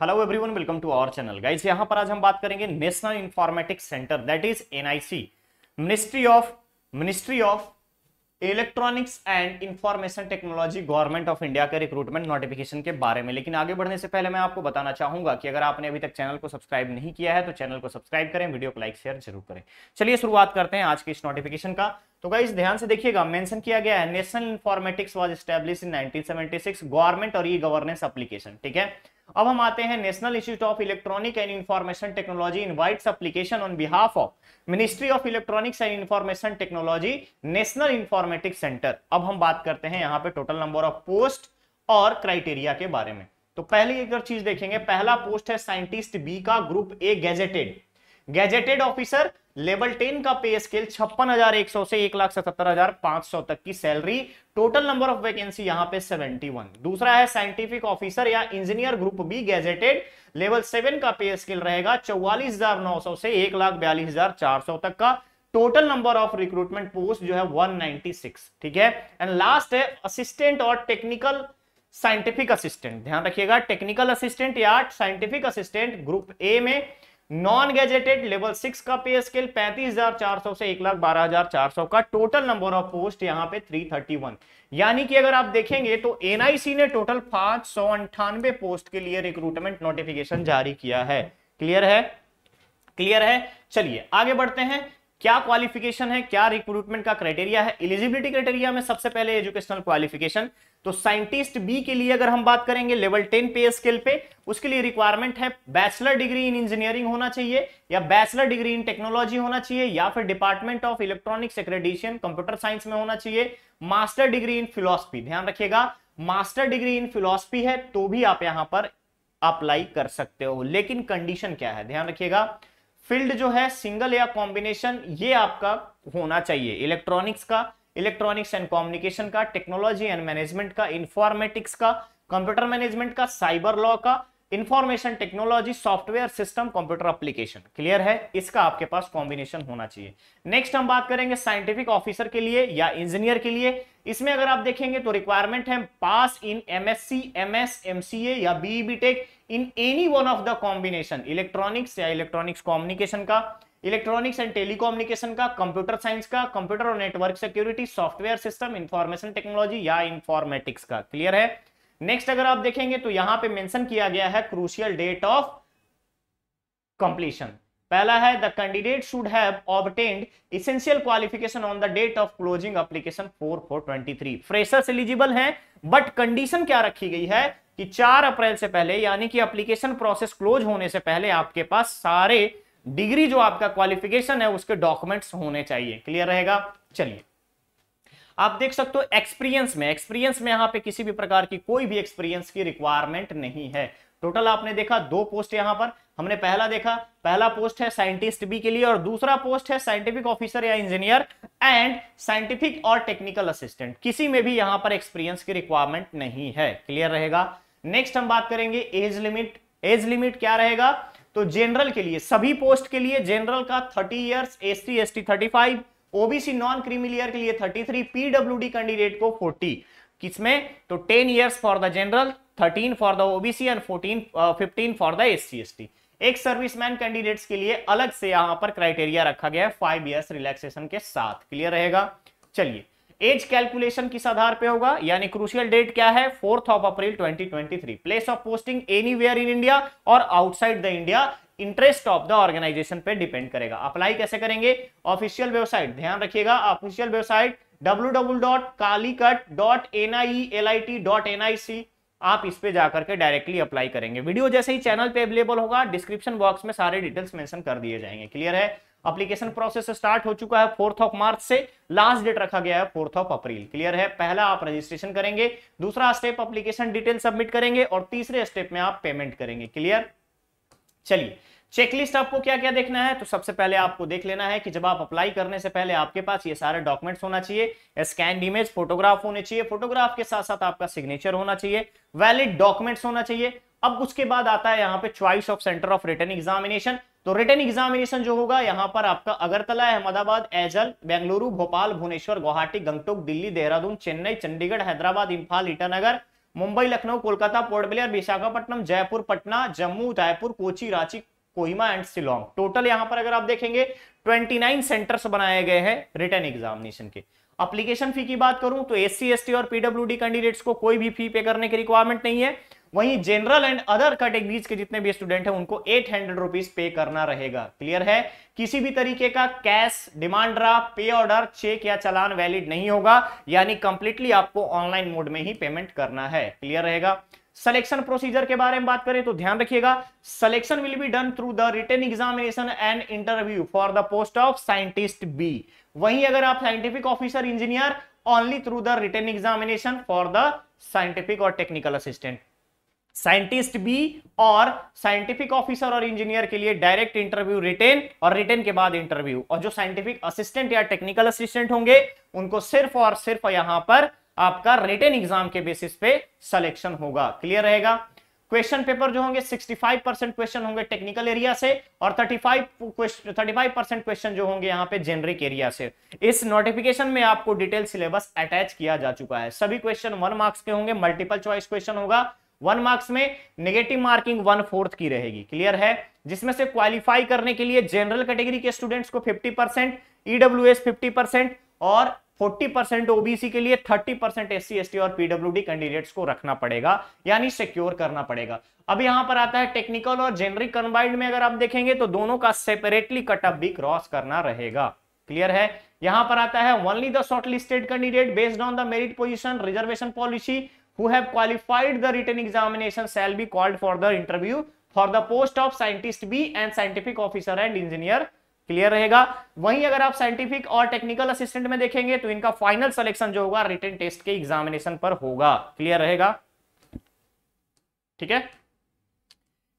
Hello everyone, welcome to our channel guys. यहां पर आज हम बात करेंगे national informatics centre that is NIC, ministry of electronics and information technology, government of India के recruitment notification के बारे में। लेकिन आगे बढ़ने से पहले मैं आपको बताना चाहूंगा कि अगर आपने अभी तक चैनल को सब्सक्राइब नहीं किया है तो चैनल को सब्सक्राइब करें, वीडियो को लाइक शेयर जरूर करें। चलिए शुरुआत करते हैं आज के इस नोटिफिकेशन का। तो गाइस ध्यान से देखिएगा, मेंशन किया गया है national informatics was established in 1976, government और ई गवर्नेंस एप्लीकेशन। ठीक है, अब हम आते हैं national institute of electronic and information technology invites application on behalf of ministry of electronics and information technology national informatics centre. अब हम बात करते हैं यहाँ पे टोटल नंबर ऑफ पोस्ट और क्राइटेरिया के बारे में। तो पहले एक चीज देखेंगे, पहला पोस्ट है साइंटिस्ट बी का, group A gazetted officer, level 10 का पे स्केल 56,100 से 1,77,500 तक की salary. Total number of vacancy यहां पे 71। दूसरा है साइंटिफिक ऑफिसर या engineer, group B gazetted, level 7 का पे स्केल रहेगा 44,900 से 1,42,400 तक का। Total number of recruitment post जो है 196। ठीक है, एंड लास्ट है असिस्टेंट और टेक्निकल साइंटिफिक असिस्टेंट। ध्यान रखिएगा, टेक्निकल असिस्टेंट या साइंटिफिक असिस्टेंट ग्रुप ए में, नॉन गैजेटेड, लेवल 6 का पे स्केल 35,400 से 1,12,400 का। टोटल नंबर ऑफ पोस्ट यहां पे 331। यानी कि अगर आप देखेंगे तो एनआईसी ने टोटल 598 पोस्ट के लिए रिक्रूटमेंट नोटिफिकेशन जारी किया है। क्लियर है? क्लियर है। चलिए आगे बढ़ते हैं। क्या क्वालिफिकेशन है, क्या रिक्रूटमेंट का क्राइटेरिया है? एलिजिबिलिटी क्राइटेरिया में सबसे पहले एजुकेशनल क्वालिफिकेशन। तो साइंटिस्ट बी के लिए अगर हम बात करेंगे लेवल 10 पे स्केल पे, उसके लिए रिक्वायरमेंट है बैचलर डिग्री इन इंजीनियरिंग होना चाहिए, या बैचलर डिग्री इन टेक्नोलॉजी होना चाहिए, या फिर department of electronics accreditation computer science में होना चाहिए। मास्टर डिग्री इन फिलॉसफी, ध्यान रखिएगा मास्टर डिग्री इन फिलॉसफी है तो भी आप यहां पर अप्लाई कर सकते हो। लेकिन कंडीशन क्या है, ध्यान रखिएगा, फील्ड जो है सिंगल या कॉम्बिनेशन ये आपका होना चाहिए। इलेक्ट्रॉनिक्स एंड कम्युनिकेशन का, टेक्नोलॉजी एंड मैनेजमेंट का, इंफॉर्मेटिक्स का, कंप्यूटर मैनेजमेंट का, साइबर लॉ का, information technology, software system, computer application. Clear है, इसका आपके पास कॉम्बिनेशन होना चाहिए। नेक्स्ट हम बात करेंगे साइंटिफिक ऑफिसर के लिए या इंजीनियर के लिए। इसमें अगर आप देखेंगे तो रिक्वायरमेंट है pass in MSc, MS, MCA या BE BTech in any one of the combination, electronics या इलेक्ट्रॉनिक्स कम्युनिकेशन का, इलेक्ट्रॉनिक्स एंड टेलीकम्युनिकेशन का, कंप्यूटर साइंस का, कंप्यूटर और network security, software system, information technology या इंफॉर्मेटिक्स का। क्लियर है। नेक्स्ट अगर आप देखेंगे तो यहां पे मेंशन किया गया है क्रूशियल डेट ऑफ कंप्लीशन। पहला है the candidate should have obtained essential qualification on the date of closing application 4/4/23। Freshers eligible हैं, बट कंडीशन क्या रखी गई है कि 4 अप्रैल से पहले, यानी कि एप्लीकेशन प्रोसेस क्लोज होने से पहले आपके पास सारे डिग्री जो आपका क्वालिफिकेशन है उसके डॉक्यूमेंट्स होने चाहिए। क्लियर रहेगा। चलिए आप देख सकते हो एक्सपीरियंस में यहां पे किसी भी प्रकार की कोई भी एक्सपीरियंस की रिक्वायरमेंट नहीं है। टोटल आपने देखा 2 पोस्ट यहां पर हमने पहला देखा, पहला पोस्ट है साइंटिस्ट बी के लिए और दूसरा पोस्ट है साइंटिफिक ऑफिसर या इंजीनियर एंड साइंटिफिक और टेक्निकल असिस्टेंट। किसी में भी यहां पर एक्सपीरियंस की रिक्वायरमेंट नहीं है। क्लियर रहेगा। नेक्स्ट हम बात करेंगे एज लिमिट क्या रहेगा? तो जनरल के लिए, सभी पोस्ट के लिए जनरल का 30 years, ST ST 35, OBC non creamy layer के लिए 33, पीडब्ल्यूडी कैंडिडेट को 40। किसमें? तो 10 years for the general, 13 for the OBC and 15 for the SC ST. एक सर्विसमैन कैंडिडेट्स के लिए अलग से यहां पर क्राइटेरिया रखा गया है 5 ईयर्स रिलैक्सेशन के साथ। क्लियर रहेगा। चलिए एज कैलकुलेशन किस आधार पे होगा, यानी क्रूशियल डेट क्या है? 4 April 2023। Place of posting anywhere in India और outside the India, interest of the organisation पे डिपेंड करेगा। अप्लाई कैसे करेंगे? ऑफिशियल वेबसाइट, ध्यान रखिएगा ऑफिशियल वेबसाइट www.kalikut.nielt.nic, आप इस पे जाकर के डायरेक्टली अप्लाई करेंगे। वीडियो जैसे ही चैनल पे अवेलेबल होगा डिस्क्रिप्शन बॉक्स में सारे डिटेल्स मेंशन कर दिए जाएंगे। क्लियर है। एप्लीकेशन प्रोसेस स्टार्ट हो चुका है 4 मार्च से, लास्ट डेट रखा गया है 4 अप्रैल। क्लियर है। पहला आप रजिस्ट्रेशन करेंगे, दूसरा स्टेप एप्लीकेशन डिटेल सबमिट करेंगे और तीसरे स्टेप में आप पेमेंट करेंगे। क्लियर। चलिए चेकलिस्ट आपको क्या क्या देखना है? तो सबसे पहले आपको देख लेना है कि जब आप अप्लाई करने से पहले आपके पास ये सारे डॉक्यूमेंट्स होना चाहिए। स्कैन इमेज, फोटोग्राफ होने चाहिए, फोटोग्राफ के साथ साथ आपका सिग्नेचर होना चाहिए, वैलिड डॉक्यूमेंट्स होना चाहिए। अब उसके बाद आता है यहाँ पे choice of centre of written examination. तो रिटन एग्जामिनेशन जो होगा यहाँ पर आपका अगरतला, अहमदाबाद, एजल, बेंगलुरु, भोपाल, भुवनेश्वर, गुवाहाटी, गंगटोक, दिल्ली, देहरादून, चेन्नई, चंडीगढ़, हैदराबाद, इंफाल, ईटानगर, मुंबई, लखनऊ, कोलकाता, पोर्ट ब्लेयर, विशाखापट्टनम, जयपुर, पटना, जम्मू, रायपुर, कोची, रांची, कोहिमा एंड शिलोंग। टोटल यहां पर अगर आप देखेंगे 29 सेंटर्स बनाए गए हैं रिटन एग्जामिनेशन के। एप्लीकेशन फी की बात करूं तो एससी, एसटी और पीडब्ल्यूडी कैंडिडेट्स को कोई भी फी पे करने की रिक्वायरमेंट नहीं है। वहीं जनरल एंड अदर कैटेगरीज के जितने भी स्टूडेंट हैं उनको 800 रुपीज पे करना रहेगा। क्लियर है? किसी भी तरीके का कैश, डिमांड ड्राफ्ट, पे ऑर्डर, चेक या चालान वैलिड नहीं होगा, यानी कंप्लीटली आपको ऑनलाइन मोड में ही पेमेंट करना है। क्लियर रहेगा? सिलेक्शन प्रोसीजर के बारे में बात करें तो ध्यान रखिएगा, selection will be done through the written examination and interview for the post of scientist B. वहीं अगर आप scientific officer engineer, only through the written examination for the scientific और टेक्निकल असिस्टेंट। साइंटिस्ट बी और scientific officer और engineer के लिए direct interview written और written के बाद इंटरव्यू, और जो साइंटिफिक असिस्टेंट या टेक्निकल असिस्टेंट होंगे उनको सिर्फ और सिर्फ यहां पर आपका रिटेन एग्जाम के बेसिस पे सिलेक्शन होगा। क्लियर रहेगा? क्वेश्चन पेपर जो होंगे 65% क्वेश्चन होंगे टेक्निकल एरिया से और 35% क्वेश्चन जो होंगे यहाँ पे जेनरिक एरिया से। इस नोटिफिकेशन में आपको डिटेल सिलेबस अटैच किया जा चुका है। सभी क्वेश्चन 1 मार्क्स के होंगे, मल्टीपल चॉइस क्वेश्चन होगा 1 मार्क्स में, नेगेटिव मार्किंग 1/4 की रहेगी। क्लियर है? जिसमें से क्वालिफाई करने के लिए जनरल कैटेगरी के स्टूडेंट्स को 50%, ईडब्ल्यूएस 50% और 40% ओबीसी के लिए 30% एससी, एसटी और पीडब्ल्यूडी कैंडिडेट्स को रखना पड़ेगा, यानी सिक्योर करना पड़ेगा। अब यहां पर आता है टेक्निकल और जेनरिक कंबाइंड में अगर आप देखेंगे तो दोनों का सेपरेटली कटअप भी क्रॉस करना रहेगा। क्लियर है? यहां पर आता है only the shortlisted candidate based on the merit position reservation policy who have qualified the written examination shall be called for the interview for the post of scientist B and scientific officer and engineer। Clear रहेगा? वहीं अगर आप scientific और technical assistant में देखेंगे तो इनका final selection जो होगा रिटन टेस्ट के एग्जामिनेशन पर होगा। क्लियर रहेगा? ठीक है?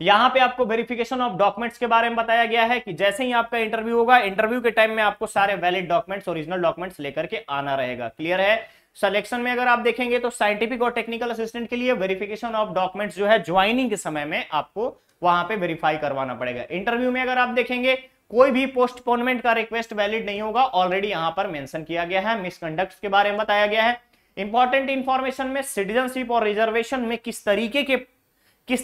यहां पे आपको वेरिफिकेशन ऑफ डॉक्यूमेंट्स के बारे में बताया गया है कि जैसे ही आपका इंटरव्यू होगा, इंटरव्यू के टाइम में आपको सारे वैलिड डॉक्यूमेंट्स, ओरिजिनल डॉक्यूमेंट्स लेकर के आना रहेगा। क्लियर है? सिलेक्शन में अगर आप देखेंगे तो साइंटिफिक और टेक्निकल असिस्टेंट के लिए वेरिफिकेशन ऑफ डॉक्यूमेंट्स जो है ज्वाइनिंग के समय में आपको वहां पे वेरीफाई करवाना पड़ेगा। इंटरव्यू में अगर आप देखेंगे कोई भी पोस्टपोनमेंट का रिक्वेस्ट वैलिड नहीं होगा, ऑलरेडी यहां पर मेंशन किया गया है। मिसकंडक्ट के बारे में बताया गया है। इंपॉर्टेंट इंफॉर्मेशन में सिटीजनशिप और रिजर्वेशन में किस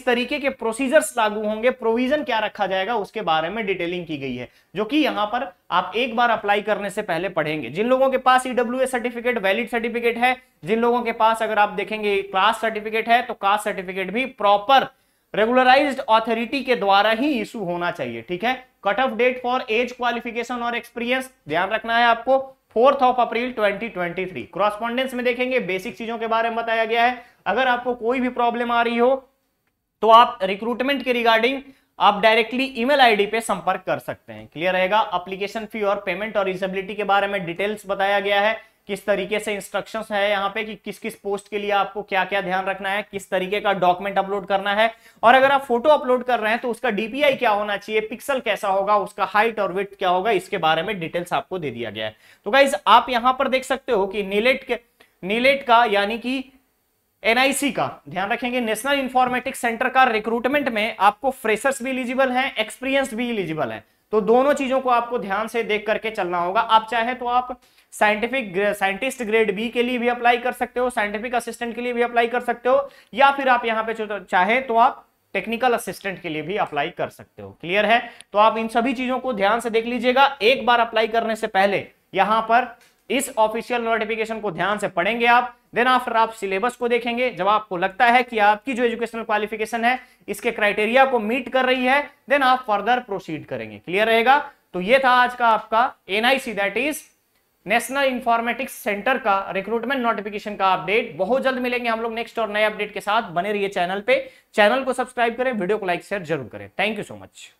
तरीके के प्रोसीजर्स लागू होंगे, प्रोविजन क्या रखा जाएगा, उसके बारे में डिटेलिंग की गई है, जो कि यहां पर आप एक बार अप्लाई करने से पहले पढ़ेंगे। जिन लोगों के पास ईडब्ल्यूएस सर्टिफिकेट वैलिड सर्टिफिकेट है, जिन लोगों के पास अगर आप देखेंगे कास्ट सर्टिफिकेट है, तो कास्ट सर्टिफिकेट भी प्रॉपर रेगुलराइज्ड अथॉरिटी के द्वारा ही इशू होना चाहिए। ठीक है? Cut off date for age, qualification और एक्सपीरियंस ध्यान रखना है आपको 4 अप्रैल 2023। कॉरस्पॉन्डेंस में देखेंगे बेसिक चीजों के बारे में बताया गया है। अगर आपको कोई भी प्रॉब्लम आ रही हो तो आप रिक्रूटमेंट के रिगार्डिंग आप डायरेक्टली ईमेल आईडी पे संपर्क कर सकते हैं। क्लियर रहेगा? एप्लीकेशन फी और पेमेंट और एलिजिबिलिटी के बारे में डिटेल्स बताया गया है, किस तरीके से इंस्ट्रक्शंस है यहाँ पे कि किस किस पोस्ट के लिए आपको क्या क्या ध्यान रखना है, किस तरीके का डॉक्यूमेंट अपलोड करना है, और अगर आप फोटो अपलोड कर रहे हैं तो उसका डीपीआई क्या होना चाहिए, पिक्सल कैसा होगा, उसका हाइट और विड्थ क्या होगा, इसके बारे में डिटेल्स आपको दे दिया गया है। तो गाइज आप यहां पर देख सकते हो कि नीलेट का यानी कि एनआईसी का ध्यान रखेंगे, नेशनल इंफॉर्मेटिक्स सेंटर का रिक्रूटमेंट में आपको फ्रेशर्स भी एलिजिबल हैं, एक्सपीरियंस भी एलिजिबल हैं। तो दोनों चीजों को आपको ध्यान से देख करके चलना होगा। आप चाहे तो आप साइंटिस्ट ग्रेड बी के लिए भी अप्लाई कर सकते हो, साइंटिफिक असिस्टेंट के लिए भी अप्लाई कर सकते हो, या फिर आप यहाँ पे चाहे तो आप टेक्निकल असिस्टेंट के लिए भी अप्लाई कर सकते हो। क्लियर है? तो आप इन सभी चीजों को ध्यान से देख लीजिएगा। एक बार अप्लाई करने से पहले यहां पर इस ऑफिशियल नोटिफिकेशन को ध्यान से पढ़ेंगे आप, देन आफ्टर आप सिलेबस को देखेंगे। जब आपको लगता है कि आपकी जो एजुकेशनल क्वालिफिकेशन है इसके क्राइटेरिया को मीट कर रही है, देन आप फर्दर प्रोसीड करेंगे। क्लियर रहेगा? तो ये था आज का आपका NIC that is national informatics centre का रिक्रूटमेंट नोटिफिकेशन का अपडेट। बहुत जल्द मिलेंगे हम लोग नेक्स्ट और नए अपडेट के साथ। बने रहिए चैनल पे, चैनल को सब्सक्राइब करें, वीडियो को लाइक शेयर जरूर करें। Thank you so much.